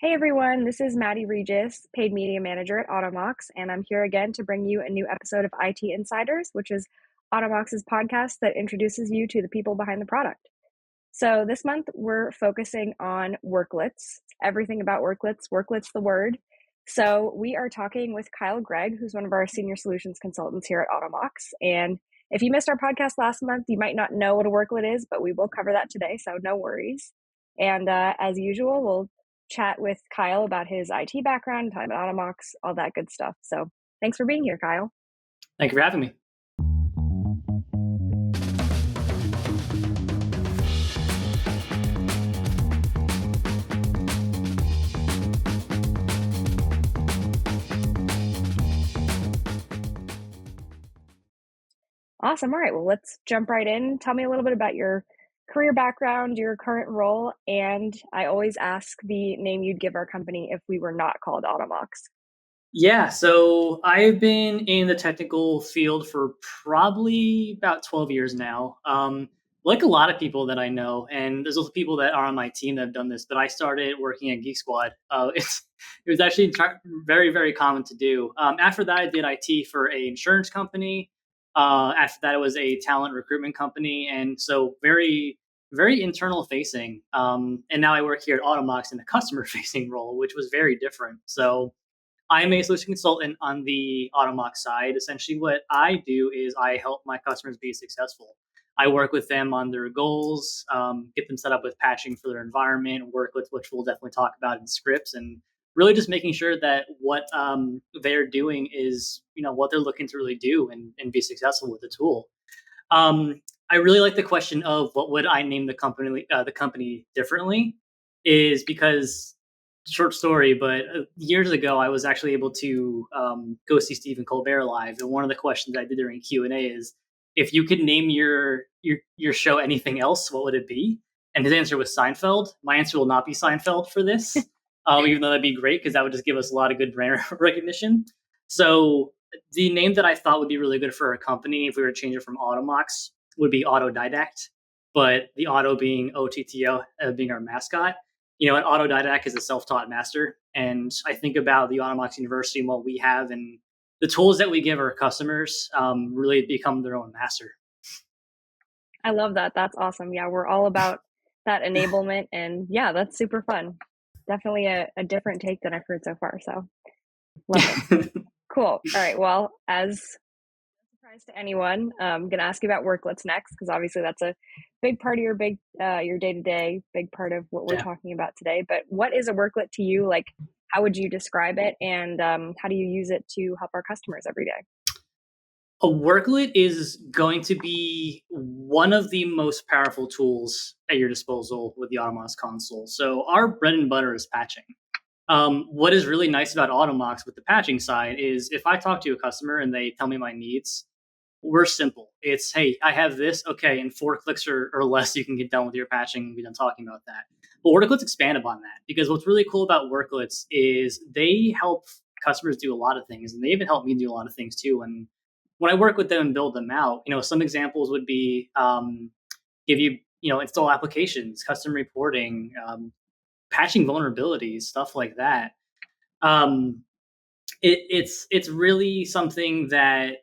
Hey everyone, this is Maddie Regis, paid media manager at Automox, and I'm here again to bring you a new episode of IT Insiders, which is Automox's podcast that introduces you to the people behind the product. So this month we're focusing on Worklets, everything about Worklets, Worklets the word. So we are talking with Kyle Gregg, who's one of our senior solutions consultants here at Automox. And if you missed our podcast last month, you might not know what a Worklet is, but we will cover that today, so no worries. And as usual, we'll chat with Kyle about his IT background, time at Automox, all that good stuff. So thanks for being here, Kyle. Thank you for having me. Awesome. All right. Well, let's jump right in. Tell me a little bit about your career background, your current role, and I always ask the name you'd give our company if we were not called Automox. Yeah, so I've been in the technical field for probably about 12 years now. Like a lot of people that I know, and there's also people that are on my team that have done this, but I started working at Geek Squad. It was actually very, very common to do. After that, I did IT for a insurance company. After that, it was a talent recruitment company. And so very, very internal facing. And now I work here at Automox in a customer facing role, which was very different. So I'm a solution consultant on the Automox side. Essentially, what I do is I help my customers be successful. I work with them on their goals, get them set up with patching for their environment, Worklets, which we'll definitely talk about in scripts, and really just making sure that what they're doing is what they're looking to really do and be successful with the tool. I really like the question of what would I name the company differently, is because short story, but years ago, I was actually able to go see Stephen Colbert live, and one of the questions I did during Q&A is, if you could name your show anything else, what would it be? And his answer was Seinfeld. My answer will not be Seinfeld for this, even though that'd be great because that would just give us a lot of good brand recognition. So the name that I thought would be really good for a company if we were to change it from Automox would be Autodidact, but the auto being OTTO, being our mascot. An autodidact is a self-taught master. And I think about the Automox University and what we have and the tools that we give our customers really become their own master. I love that. That's awesome. Yeah, we're all about that enablement. And yeah, that's super fun. Definitely a different take than I've heard so far. So love it. Cool. All right. Well, as no surprise to anyone, I'm going to ask you about Worklets next, because obviously that's a big part of your your day-to-day, big part of what we're Yeah. talking about today. But what is a Worklet to you? Like, how would you describe it? And how do you use it to help our customers every day? A worklet is going to be one of the most powerful tools at your disposal with the Automox console. So our bread and butter is patching. What is really nice about Automox with the patching side is if I talk to a customer and they tell me my needs, we're simple. It's, hey, I have this. Okay, in 4 clicks or less, you can get done with your patching and be done talking about that. But Worklets expand upon that, because what's really cool about Worklets is they help customers do a lot of things, and they even help me do a lot of things too. And when I work with them and build them out, some examples would be give you, install applications, custom reporting, patching vulnerabilities, stuff like that. Um, it's really something that,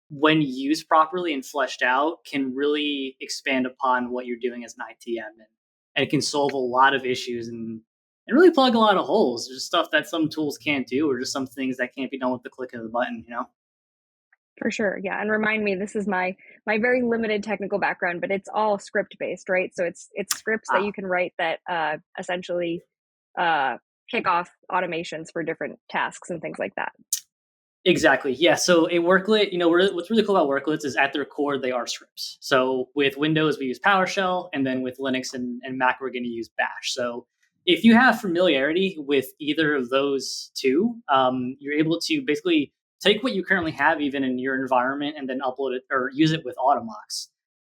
when used properly and fleshed out, can really expand upon what you're doing as an ITM, and it can solve a lot of issues and really plug a lot of holes. There's stuff that some tools can't do, or just some things that can't be done with the click of the button. For sure. Yeah. And remind me, this is my very limited technical background, but it's all script based, right? So it's scripts that you Ah, can write that essentially kick off automations for different tasks and things like that. exactly. Yeah. So a worklet, what's really cool about worklets is at their core, they are scripts. So with Windows, we use PowerShell, and then with Linux and Mac, we're going to use Bash. So if you have familiarity with either of those two, you're able to basically take what you currently have, even in your environment, and then upload it or use it with Automox.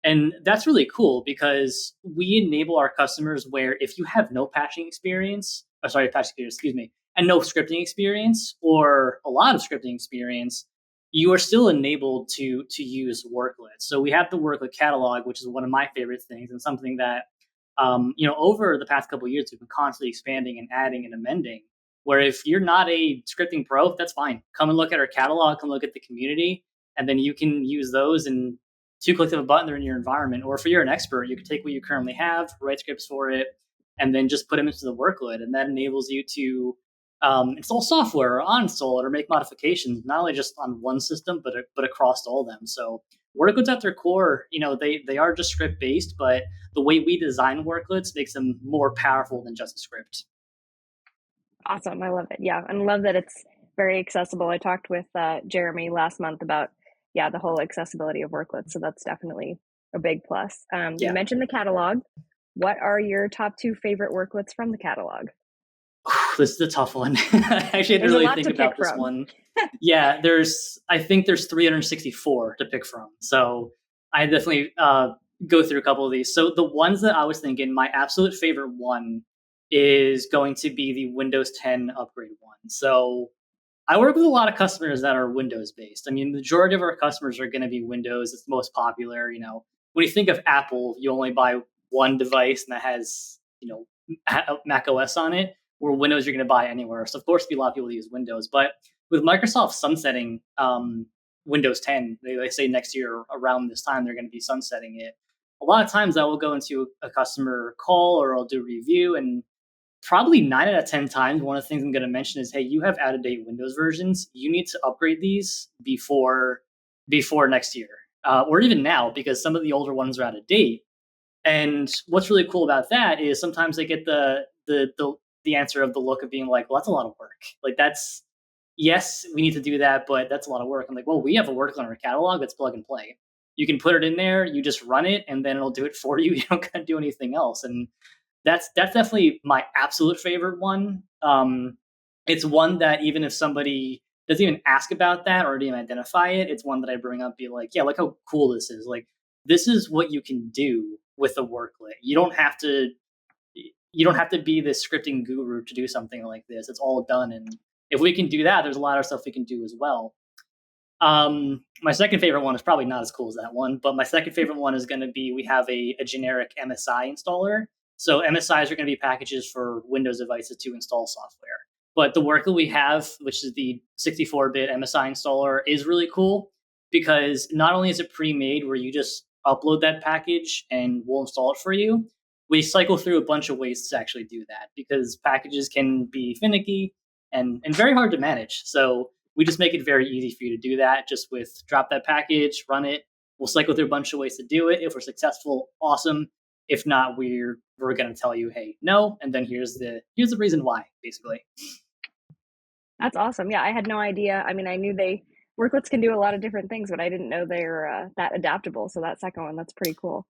And that's really cool because we enable our customers where, if you have no patching experience, patching experience, excuse me, and no scripting experience or a lot of scripting experience, you are still enabled to use Worklets. So we have the Worklet catalog, which is one of my favorite things and something that Over the past couple of years, we've been constantly expanding and adding and amending. Where if you're not a scripting pro, that's fine. Come and look at our catalog, come look at the community, and then you can use those and two clicks of a button, they're in your environment. Or if you're an expert, you can take what you currently have, write scripts for it, and then just put them into the worklet. And that enables you to install software or uninstall it or make modifications, not only just on one system, but across all of them. So worklets at their core, they are just script based, but the way we design worklets makes them more powerful than just a script. Awesome. I love it. Yeah. And love that it's very accessible. I talked with Jeremy last month about, the whole accessibility of worklets. So that's definitely a big plus. You mentioned the catalog. What are your top 2 favorite worklets from the catalog? This is a tough one. I actually had to really think about this one. Yeah, I think there's 364 to pick from. So I definitely go through a couple of these. So the ones that I was thinking, my absolute favorite one is going to be the Windows 10 upgrade one. So I work with a lot of customers that are Windows based. I mean, the majority of our customers are going to be Windows. It's the most popular. When you think of Apple, you only buy one device and that has, Mac OS on it, or Windows you're going to buy anywhere. So of course, a lot of people use Windows. But with Microsoft sunsetting Windows 10, they say next year around this time they're going to be sunsetting it. A lot of times I will go into a customer call or I'll do a review, and probably 9 out of 10 times, one of the things I'm going to mention is, hey, you have out of date Windows versions. You need to upgrade these before next year, or even now, because some of the older ones are out of date. And what's really cool about that is sometimes they get the answer of the look of being like, well, that's a lot of work. Like that's yes, we need to do that, but that's a lot of work. I'm like, well, we have a work on our catalog that's plug and play. You can put it in there, you just run it, and then it'll do it for you. You don't got to do anything else. And that's definitely my absolute favorite one. It's one that even if somebody doesn't even ask about that or even identify it, it's one that I bring up, be like, yeah, look how cool this is. Like, this is what you can do with a worklet. You don't have to be this scripting guru to do something like this. It's all done, and if we can do that, there's a lot of stuff we can do as well. My second favorite one is probably not as cool as that one, but my second favorite one is going to be, we have a generic MSI installer. So MSIs are going to be packages for Windows devices to install software. But the worklet we have, which is the 64-bit MSI installer, is really cool because not only is it pre-made where you just upload that package and we'll install it for you, we cycle through a bunch of ways to actually do that because packages can be finicky and very hard to manage. So we just make it very easy for you to do that. Just with drop that package, run it. We'll cycle through a bunch of ways to do it. If we're successful, awesome. If not, we're going to tell you, hey, no, and then here's the reason why, basically. That's awesome. Yeah, I had no idea. I mean, I knew worklets can do a lot of different things, but I didn't know they're that adaptable. So that second one, that's pretty cool.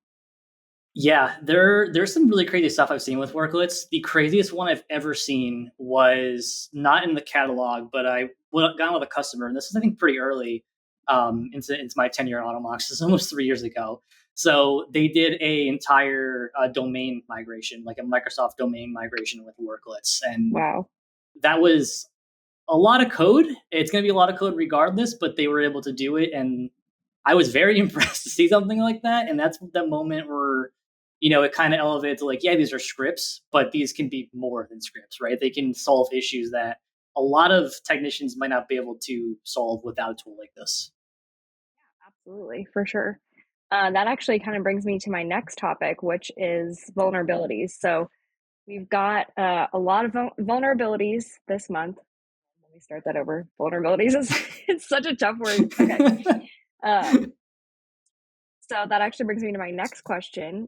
Yeah, there's some really crazy stuff I've seen with worklets. The craziest one I've ever seen was not in the catalog, but I got with a customer, and this is I think pretty early into my tenure at Automox. This is almost 3 years ago. So they did a entire domain migration, like a Microsoft domain migration with worklets, and wow, that was a lot of code. It's going to be a lot of code regardless, but they were able to do it, and I was very impressed to see something like that. And that's that moment where it kind of elevated to like, yeah, these are scripts, but these can be more than scripts, right? They can solve issues that a lot of technicians might not be able to solve without a tool like this. yeah, absolutely, for sure. That actually kind of brings me to my next topic, which is vulnerabilities. So we've got a lot of vulnerabilities this month. Let me start that over. Vulnerabilities is it's such a tough word. Okay. So that actually brings me to my next question,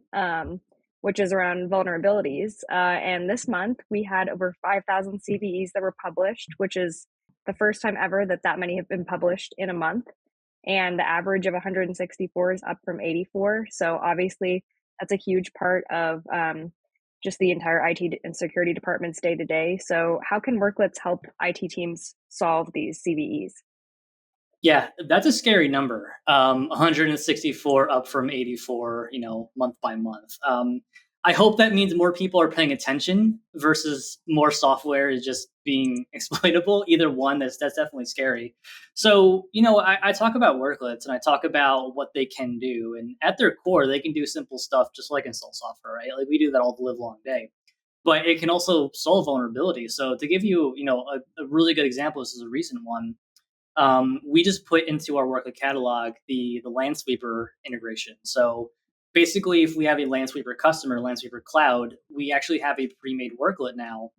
which is around vulnerabilities. And this month we had over 5,000 CVEs that were published, which is the first time ever that many have been published in a month. And the average of 164 is up from 84. So obviously that's a huge part of just the entire IT and security department's day to day. So how can Worklets help IT teams solve these CVEs? Yeah, that's a scary number. 164 up from 84, month by month. I hope that means more people are paying attention versus more software is just being exploitable. Either one, that's definitely scary. So, I talk about worklets and I talk about what they can do. And at their core, they can do simple stuff just like install software, right? Like we do that all the live long day. But it can also solve vulnerabilities. So to give you, a really good example, this is a recent one. We just put into our Worklet catalog the Landsweeper integration. So basically, if we have a Landsweeper customer, Landsweeper Cloud, we actually have a pre-made worklet now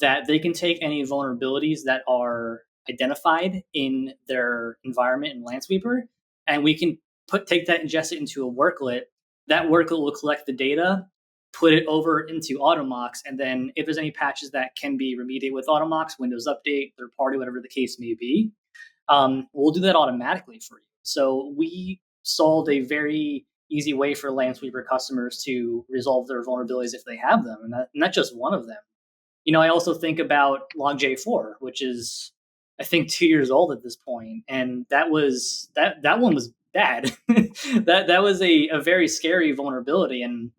that they can take any vulnerabilities that are identified in their environment in Landsweeper, and we can take that, ingest it into a worklet. That worklet will collect the data, put it over into Automox, and then if there's any patches that can be remediated with Automox, Windows Update, third party, whatever the case may be, we'll do that automatically for you. So we solved a very easy way for Landsweeper customers to resolve their vulnerabilities if they have them, and not just one of them. I also think about Log4j, which is I think 2 years old at this point, and that one was bad. That was a very scary vulnerability, and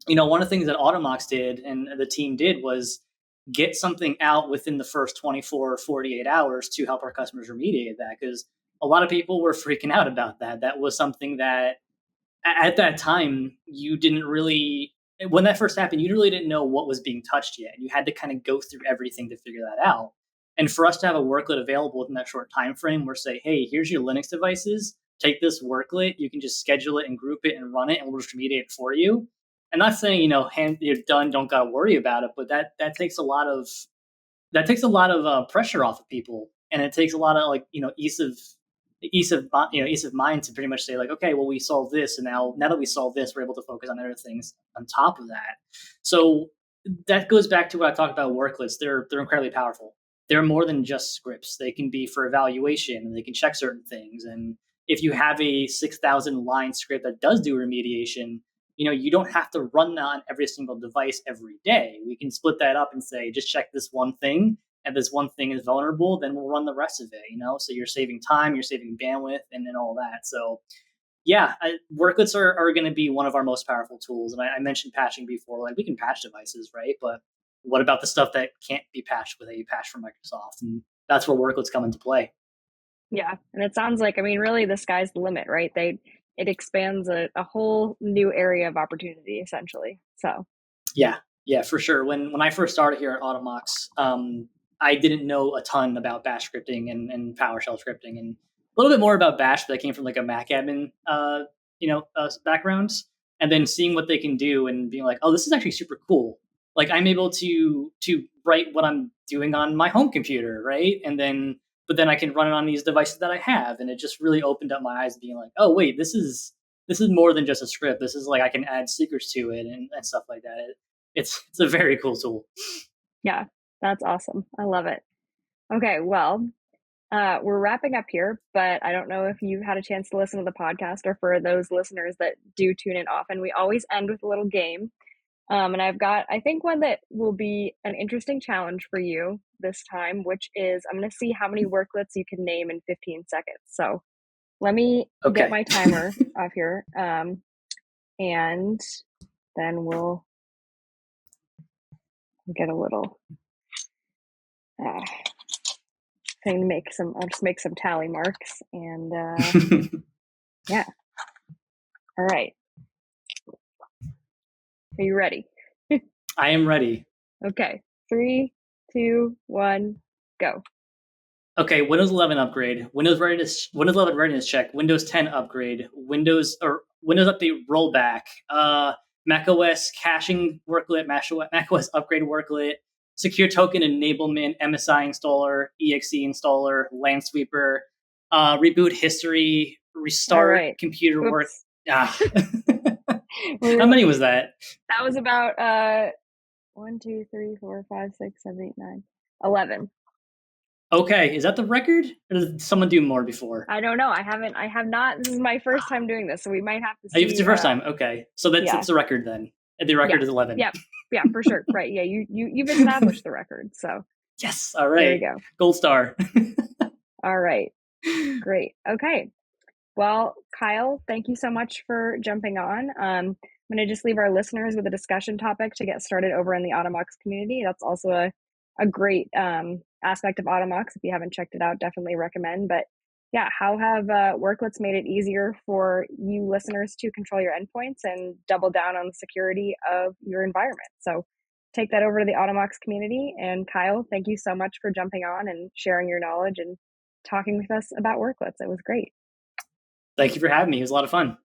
one of the things that Automox did and the team did was get something out within the first 24 or 48 hours to help our customers remediate that, because a lot of people were freaking out about that. That was something that at that time you didn't really, when that first happened, you really didn't know what was being touched yet. You had to kind of go through everything to figure that out. And for us to have a worklet available within that short time frame, where say, hey, here's your Linux devices, take this worklet, you can just schedule it and group it and run it, and we'll just remediate it for you. I'm not saying you're done, don't got to worry about it, but that takes a lot of pressure off of people, and it takes a lot of ease of mind to pretty much say like, okay, well, we solved this, and now that we solved this, we're able to focus on other things on top of that. So that goes back to what I talked about worklets. They're incredibly powerful. They're more than just scripts. They can be for evaluation, and they can check certain things. And if you have a 6,000 line script that does do remediation, you don't have to run that on every single device every day. We can split that up and say, just check this one thing. And this one thing is vulnerable, then we'll run the rest of it. So you're saving time, you're saving bandwidth, and then all that. So yeah, worklets are going to be one of our most powerful tools. And I mentioned patching before. Like we can patch devices, right? But what about the stuff that can't be patched with a patch from Microsoft? And that's where worklets come into play. Yeah, and it sounds like, I mean, really the sky's the limit, right? It expands a whole new area of opportunity, essentially. So Yeah, for sure. When I first started here at Automox, I didn't know a ton about Bash scripting and PowerShell scripting, and a little bit more about Bash, but I came from like a Mac admin, background, and then seeing what they can do and being like, oh, this is actually super cool. Like I'm able to write what I'm doing on my home computer, right? But then I can run it on these devices that I have, and it just really opened up my eyes, being like, oh wait, this is more than just a script. This is like I can add secrets to it and stuff like that. It's a very cool tool. yeah, that's awesome. I love it. Okay, well, we're wrapping up here, but I don't know if you've had a chance to listen to the podcast, or for those listeners that do tune in often, we always end with a little game. And I've got, I think, one that will be an interesting challenge for you this time, which is I'm going to see how many worklets you can name in 15 seconds. So let me get Okay. my timer off here. And then we'll get a little thing to make some, I'll just make some tally marks. And yeah. All right. Are you ready? I am ready. Okay. 3, 2, 1, go. Okay, Windows 11 upgrade, Windows 11 readiness check, Windows 10 upgrade, Windows Update rollback, Mac OS caching worklet, Mac OS upgrade worklet, secure token enablement, MSI installer, exe installer, Landsweeper, reboot history, restart right. computer Oops. work. Ah. How many was that? That was about 1, 2, 3, 4, 5, 6, 7, 8, 9, 11. Okay, is that the record? Or did someone do more before? I don't know. I have not. This is my first time doing this, so we might have to see. If it's your first time, okay. So it's a record then. The record is 11. Yeah, for sure. Right. Yeah, you've established the record. So yes. All right. There you go. Gold star. All right. Great. Okay. Well, Kyle, thank you so much for jumping on. I'm going to just leave our listeners with a discussion topic to get started over in the Automox community. That's also a great aspect of Automox. If you haven't checked it out, definitely recommend. But yeah, how have Worklets made it easier for you listeners to control your endpoints and double down on the security of your environment? So take that over to the Automox community. And Kyle, thank you so much for jumping on and sharing your knowledge and talking with us about Worklets. It was great. Thank you for having me. It was a lot of fun.